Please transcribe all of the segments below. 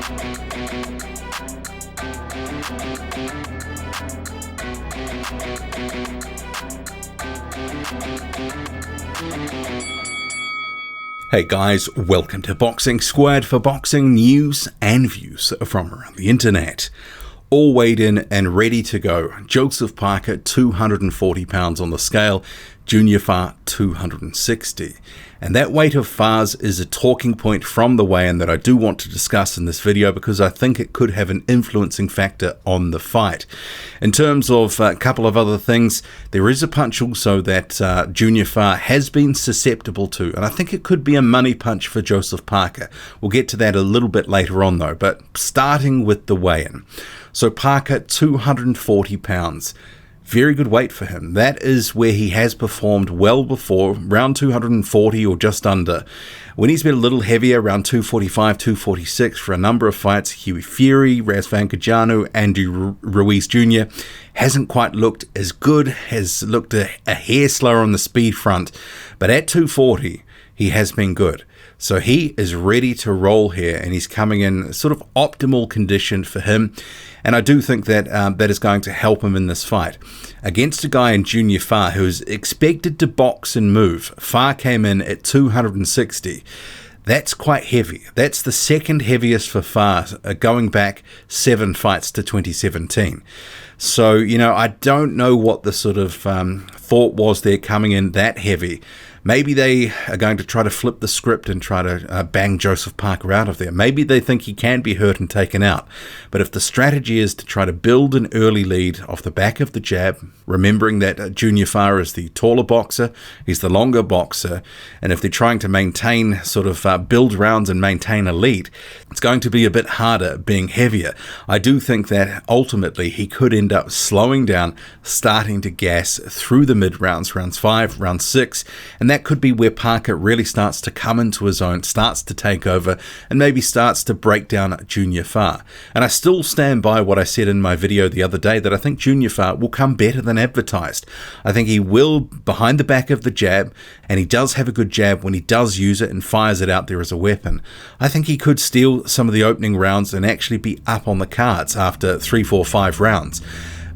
Hey guys, welcome to Boxing Squad for boxing news and views from around the internet. All weighed in and ready to go. Joseph Parker, 240 pounds on the scale. Junior Fa, 260. And that weight of Fa's is a talking point from the weigh-in that I do want to discuss in this video because I think it could have an influencing factor on the fight. In terms of a couple of other things, there is a punch also that Junior Fa has been susceptible to, and I think it could be a money punch for Joseph Parker. We'll get to that a little bit later on though, but starting with the weigh-in. So Parker, 240 pounds. Very good weight for him. That is where he has performed well before, around 240 or just under. When he's been a little heavier, around 245, 246 for a number of fights, Hughie Fury, Razvan Kajanu, Andy Ruiz Jr. hasn't quite looked as good, has looked a hair slower on the speed front, but at 240, he has been good. So he is ready to roll here, and he's coming in sort of optimal condition for him. And I do think that that is going to help him in this fight. Against a guy in Junior Fa who is expected to box and move, Fa came in at 260. That's quite heavy. That's the second heaviest for Fa, going back 7 fights to 2017. So, you know, I don't know what the sort of thought was there coming in that heavy. Maybe they are going to try to flip the script and try to bang Joseph Parker out of there. Maybe they think he can be hurt and taken out. But if the strategy is to try to build an early lead off the back of the jab, remembering that Junior Fa is the taller boxer, he's the longer boxer, and if they're trying to maintain sort of build rounds and maintain a lead, it's going to be a bit harder being heavier. I do think that ultimately he could end up slowing down, starting to gas through the mid rounds, rounds 5, round 6, and that could be where Parker really starts to come into his own, starts to take over, and maybe starts to break down Junior Fa. And I still stand by what I said in my video the other day, that I think Junior Fa will come better than advertised. I think he will behind the back of the jab, and he does have a good jab when he does use it and fires it out there as a weapon. I think he could steal some of the opening rounds and actually be up on the cards after 3, 4, 5 rounds.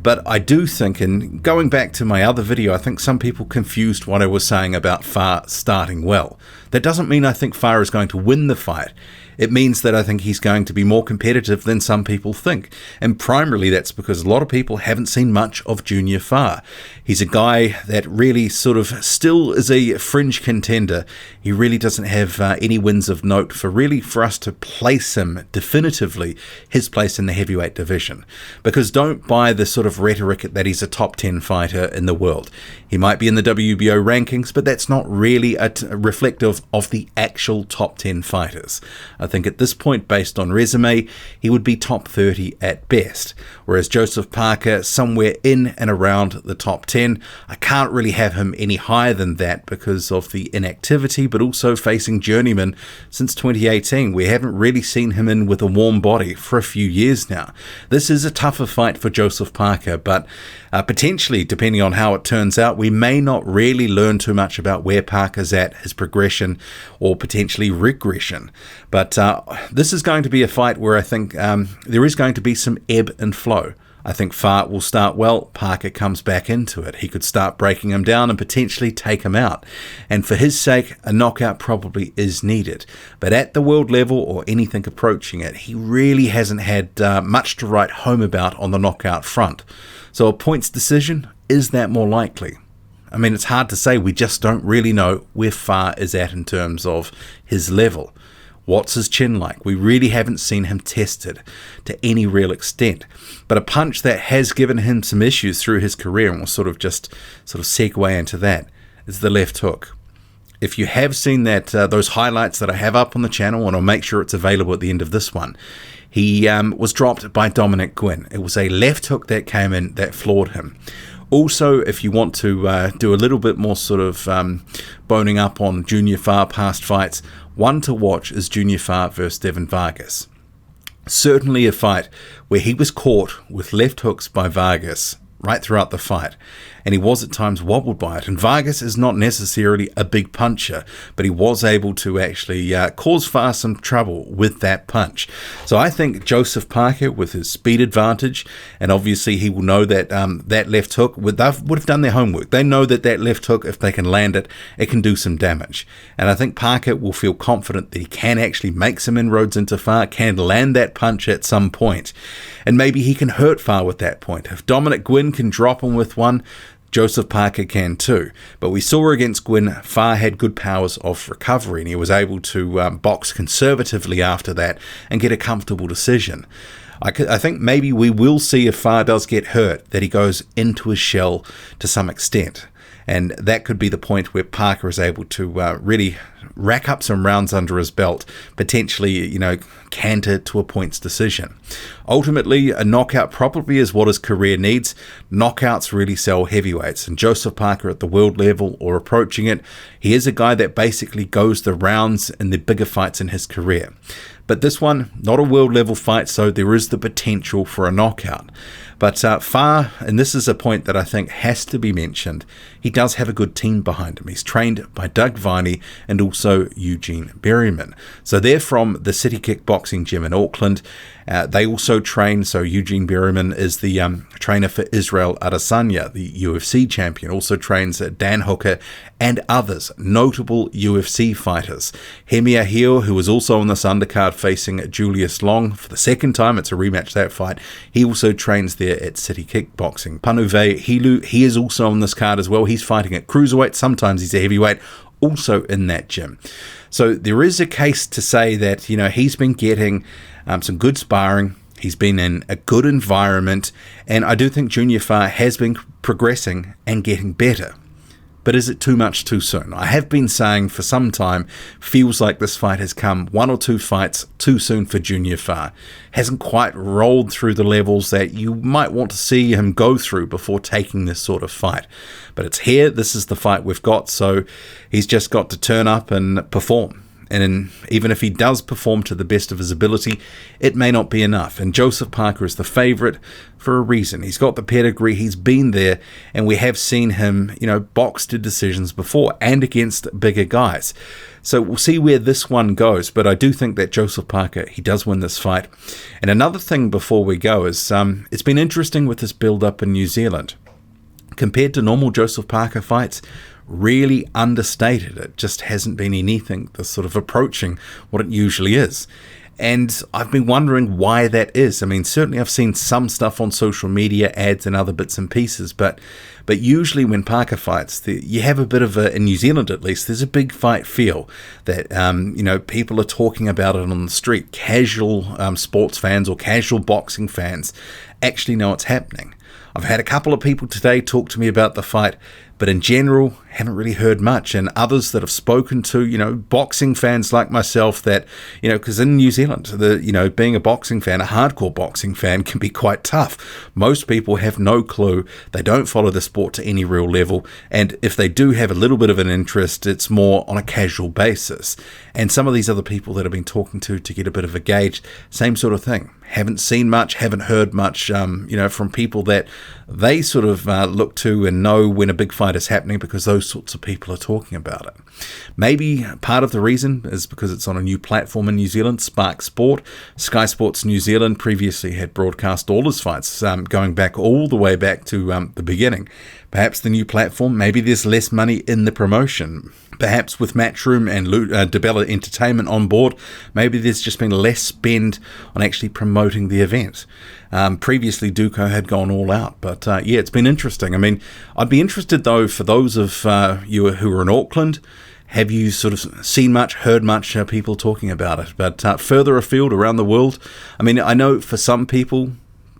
But I do think, and going back to my other video, I think some people confused what I was saying about Fa starting well. That doesn't mean I think Fa is going to win the fight. It means that I think he's going to be more competitive than some people think. And primarily that's because a lot of people haven't seen much of Junior Fa. He's a guy that really sort of still is a fringe contender. He really doesn't have any wins of note for us to place him definitively, his place in the heavyweight division. Because don't buy the sort of rhetoric that he's a top 10 fighter in the world. He might be in the WBO rankings, but that's not really reflective of the actual top 10 fighters. I think at this point, based on resume, he would be top 30 at best, whereas Joseph Parker somewhere in and around the top 10. I can't really have him any higher than that because of the inactivity, but also facing journeyman since 2018. We haven't really seen him in with a warm body for a few years now. This is a tougher fight for Joseph Parker, but potentially, depending on how it turns out, we may not really learn too much about where Parker's at, his progression, or potentially regression. But this is going to be a fight where I think there is going to be some ebb and flow. I think Fa will start well, Parker comes back into it. He could start breaking him down and potentially take him out. And for his sake, a knockout probably is needed. But at the world level, or anything approaching it, he really hasn't had much to write home about on the knockout front. So a points decision, is that more likely? I mean, it's hard to say. We just don't really know where Fa is at in terms of his level. What's his chin like? We really haven't seen him tested to any real extent. But a punch that has given him some issues through his career, and we'll sort of segue into that, is the left hook. If you have seen that those highlights that I have up on the channel, and I'll make sure it's available at the end of this one, he was dropped by Dominic Gwynn. It was a left hook that came in that floored him. Also, if you want to do a little bit more sort of boning up on Junior Fa past fights, one to watch is Junior Fa versus Devin Vargas. Certainly a fight where he was caught with left hooks by Vargas right throughout the fight, and he was at times wobbled by it. And Vargas is not necessarily a big puncher, but he was able to actually cause Fa some trouble with that punch. So I think Joseph Parker, with his speed advantage, and obviously he will know that that left hook, would have done their homework. They know that that left hook, if they can land it, it can do some damage. And I think Parker will feel confident that he can actually make some inroads into Fa, can land that punch at some point, and maybe he can hurt Fa with that point. If Dominic Gwynn can drop him with one, Joseph Parker can too. But we saw against Gwynn, Fa had good powers of recovery, and he was able to box conservatively after that and get a comfortable decision. I think maybe we will see, if Fa does get hurt, that he goes into his shell to some extent. And that could be the point where Parker is able to really rack up some rounds under his belt, potentially, canter to a points decision. Ultimately, a knockout probably is what his career needs. Knockouts really sell heavyweights, and Joseph Parker at the world level or approaching it, he is a guy that basically goes the rounds in the bigger fights in his career. But this one, not a world level fight, so there is the potential for a knockout. But Fa, and this is a point that I think has to be mentioned, he does have a good team behind him. He's trained by Doug Viney and also Eugene Berryman. So they're from the City Kickboxing Gym in Auckland. They also train, so Eugene Berryman is the trainer for Israel Adesanya, the UFC champion, also trains Dan Hooker and others, notable UFC fighters. Hemi Ahio, who was also on this undercard facing Julius Long for the second time, it's a rematch, that fight, he also trains there at City Kickboxing. Panuve Hilu, he is also on this card as well. He's fighting at cruiserweight, sometimes he's a heavyweight, also in that gym. So there is a case to say that, he's been getting some good sparring, he's been in a good environment, and I do think Junior Fa has been progressing and getting better. But is it too much too soon? I have been saying for some time, feels like this fight has come one or two fights too soon for Junior Fa. Hasn't quite rolled through the levels that you might want to see him go through before taking this sort of fight. But it's here, this is the fight we've got, so he's just got to turn up and perform. And even if he does perform to the best of his ability, it may not be enough. And Joseph Parker is the favourite for a reason. He's got the pedigree, he's been there, and we have seen him, box to decisions before and against bigger guys. So we'll see where this one goes, but I do think that Joseph Parker, he does win this fight. And another thing before we go is it's been interesting with this build-up in New Zealand. Compared to normal Joseph Parker fights, really understated. It just hasn't been anything that's sort of approaching what it usually is. And I've been wondering why that is. I mean, certainly I've seen some stuff on social media, ads and other bits and pieces, but usually when Parker fights, you have a bit of in New Zealand at least, there's a big fight feel that, people are talking about it on the street. Casual sports fans or casual boxing fans actually know it's happening. I've had a couple of people today talk to me about the fight, but in general, haven't really heard much. And others that have spoken to, boxing fans like myself that, because in New Zealand, being a boxing fan, a hardcore boxing fan can be quite tough. Most people have no clue. They don't follow the sport to any real level. And if they do have a little bit of an interest, it's more on a casual basis. And some of these other people that I've been talking to get a bit of a gauge, same sort of thing. Haven't seen much, haven't heard much, from people that they sort of look to and know when a big fight is happening, because those sorts of people are talking about it. Maybe part of the reason is because it's on a new platform in New Zealand, Spark Sport. Sky Sports New Zealand previously had broadcast all his fights, going back all the way back to the beginning. Perhaps the new platform, maybe there's less money in the promotion. Perhaps with Matchroom and DeBella Entertainment on board, maybe there's just been less spend on actually promoting the event. Previously, Duco had gone all out, but it's been interesting. I mean, I'd be interested though, for those of you who are in Auckland, have you sort of seen much, heard much people talking about it? But further afield around the world, I mean, I know for some people,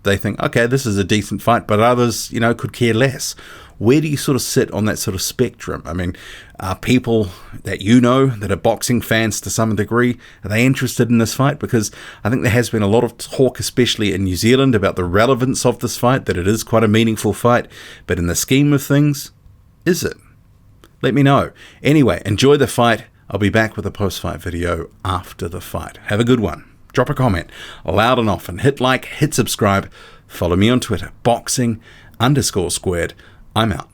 they think, okay, this is a decent fight, but others, could care less. Where do you sort of sit on that sort of spectrum? I mean, are people that that are boxing fans to some degree, are they interested in this fight? Because I think there has been a lot of talk, especially in New Zealand, about the relevance of this fight, that it is quite a meaningful fight. But in the scheme of things, is it? Let me know. Anyway, enjoy the fight. I'll be back with a post-fight video after the fight. Have a good one. Drop a comment loud and often. Hit like, hit subscribe. Follow me on Twitter, boxing_. _squared. I'm out.